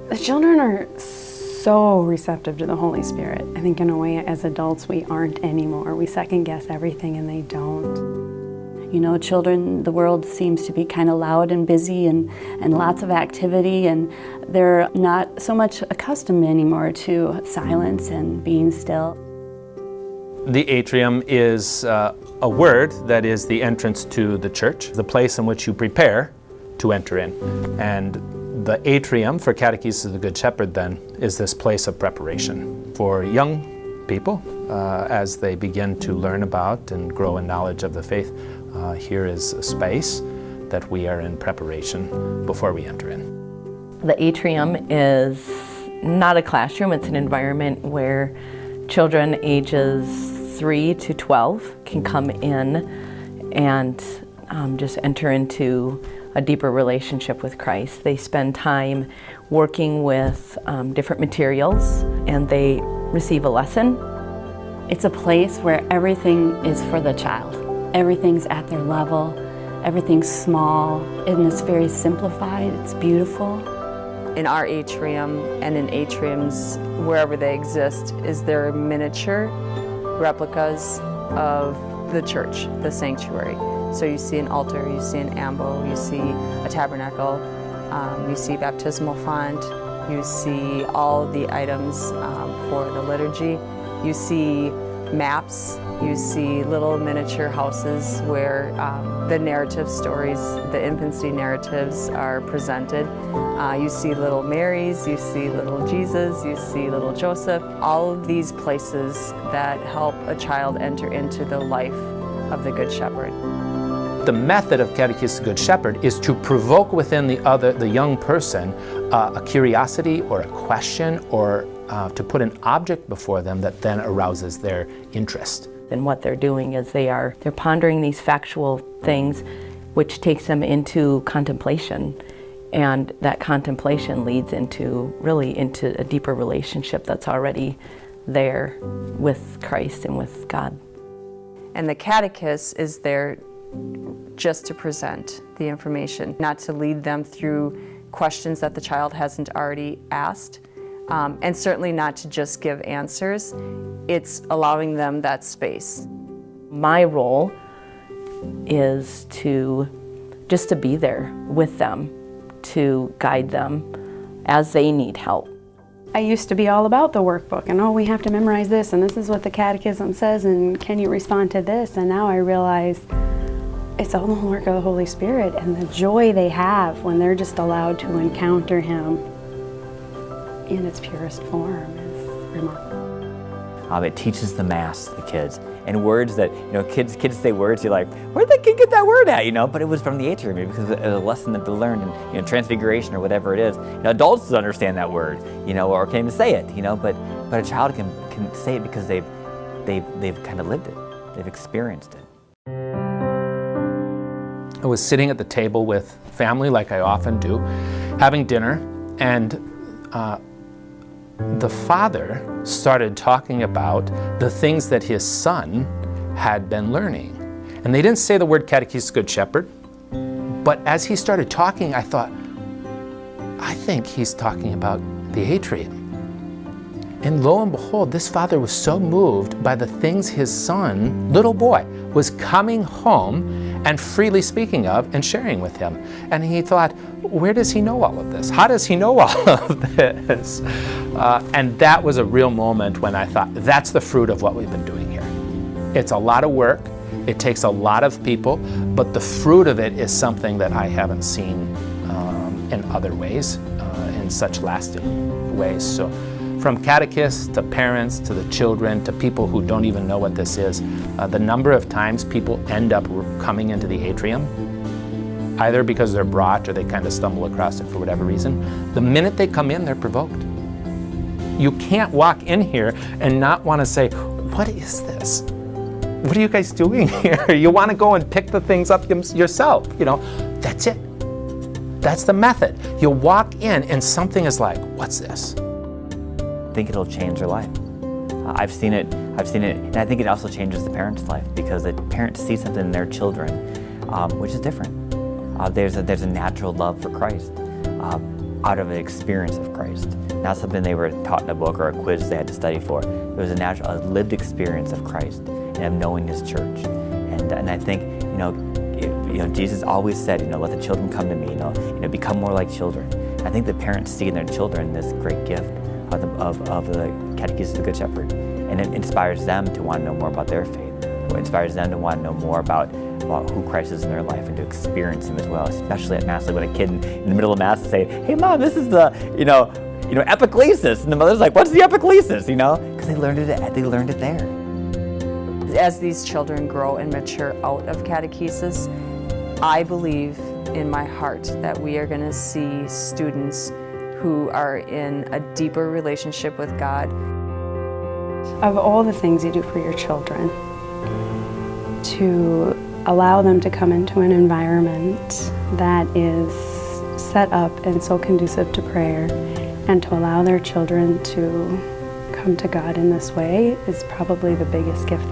The children are so receptive to the Holy Spirit. I think in a way as adults we aren't anymore. We second guess everything and they don't. You know, children, the world seems to be kind of loud and busy and lots of activity, and they're not so much accustomed anymore to silence and being still. The atrium is a word that is the entrance to the church, the place in which you prepare to enter in. And the atrium for Catechesis of the Good Shepherd then is this place of preparation for young people as they begin to learn about and grow in knowledge of the faith. Here is a space that we are in preparation before we enter in. The atrium is not a classroom, it's an environment where children ages 3 to 12 can come in and just enter into a deeper relationship with Christ. They spend time working with different materials and they receive a lesson. It's a place where everything is for the child. Everything's at their level, everything's small, and it's very simplified, it's beautiful. In our atrium and in atriums, wherever they exist, is there miniature replicas of the church, the sanctuary. So you see an altar, you see an ambo, you see a tabernacle, you see baptismal font, you see all the items for the liturgy, you see maps, you see little miniature houses where the narrative stories, the infancy narratives are presented. You see little Marys, you see little Jesus, you see little Joseph, all of these places that help a child enter into the life of the Good Shepherd. The method of Catechesis of the Good Shepherd is to provoke within the young person a curiosity or a question or to put an object before them that then arouses their interest. And what they're doing is they're pondering these factual things, which takes them into contemplation. And that contemplation leads into a deeper relationship that's already there with Christ and with God. And the catechist is there just to present the information, not to lead them through questions that the child hasn't already asked, and certainly not to just give answers. It's allowing them that space. My role is to be there with them, to guide them as they need help. I used to be all about the workbook and we have to memorize this and this is what the catechism says and can you respond to this? And now I realize it's all the work of the Holy Spirit and the joy they have when they're just allowed to encounter Him in its purest form is remarkable. It teaches the Mass to the kids, and words that, kids say words, you're like, where'd that kid get that word at, But it was from the atrium, because it was a lesson that they learned in, Transfiguration or whatever it is. Adults understand that word, or can't even say it, but a child can say it because they've kind of lived it, they've experienced it. I was sitting at the table with family, like I often do, having dinner, and the father started talking about the things that his son had been learning. And they didn't say the word Catechesis of the Good Shepherd, but as he started talking, I thought, I think he's talking about the atrium. And lo and behold, this father was so moved by the things his son, little boy, was coming home and freely speaking of and sharing with him. And he thought, where does he know all of this? How does he know all of this? And that was a real moment when I thought, that's the fruit of what we've been doing here. It's a lot of work, it takes a lot of people, but the fruit of it is something that I haven't seen in other ways, in such lasting ways. So from catechists to parents to the children to people who don't even know what this is, the number of times people end up coming into the atrium, either because they're brought or they kind of stumble across it for whatever reason, the minute they come in, they're provoked. You can't walk in here and not want to say, what is this? What are you guys doing here? You want to go and pick the things up yourself, That's it. That's the method. You walk in and something is like, what's this? I think it'll change their life. I've seen it, and I think it also changes the parent's life, because the parents see something in their children, which is different. There's a natural love for Christ. out of an experience of Christ. Not something they were taught in a book or a quiz they had to study for. It was a lived experience of Christ and of knowing His church. And I think, Jesus always said, let the children come to me, become more like children. I think the parents see in their children this great gift of the Catechism of the Good Shepherd, and it inspires them to want to know more about their faith. It inspires them to want to know more about who Christ is in their life and to experience Him as well, especially at Mass. Like when a kid in the middle of Mass will say, "Hey, Mom, this is the epiclesis," and the mother's like, "What's the epiclesis?" Because they learned it there. As these children grow and mature out of catechesis, I believe in my heart that we are going to see students who are in a deeper relationship with God. Of all the things you do for your children, to allow them to come into an environment that is set up and so conducive to prayer, and to allow their children to come to God in this way is probably the biggest gift